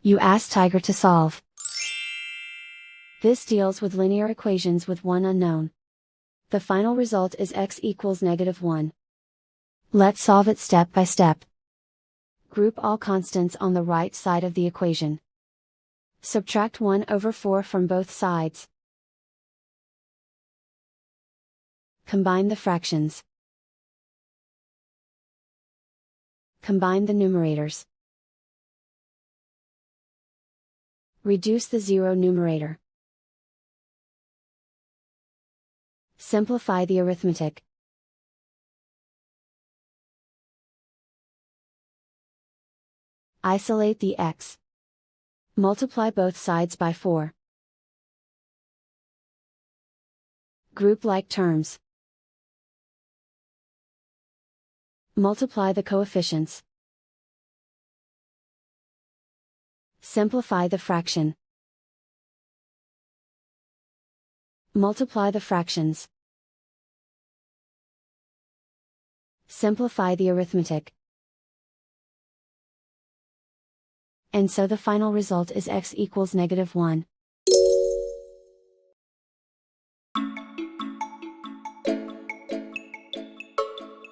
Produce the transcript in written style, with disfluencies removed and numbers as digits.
You ask Tiger to solve. This deals with linear equations with one unknown. The final result is x equals -1. Let's solve it step by step. Group all constants on the right side of the equation. Subtract 1/4 from both sides. Combine the fractions. Combine the numerators. Reduce the zero numerator. Simplify the arithmetic. Isolate the x. Multiply both sides by 4. Group like terms. Multiply the coefficients. Simplify the fraction. Multiply the fractions. Simplify the arithmetic. And so the final result is x equals -1.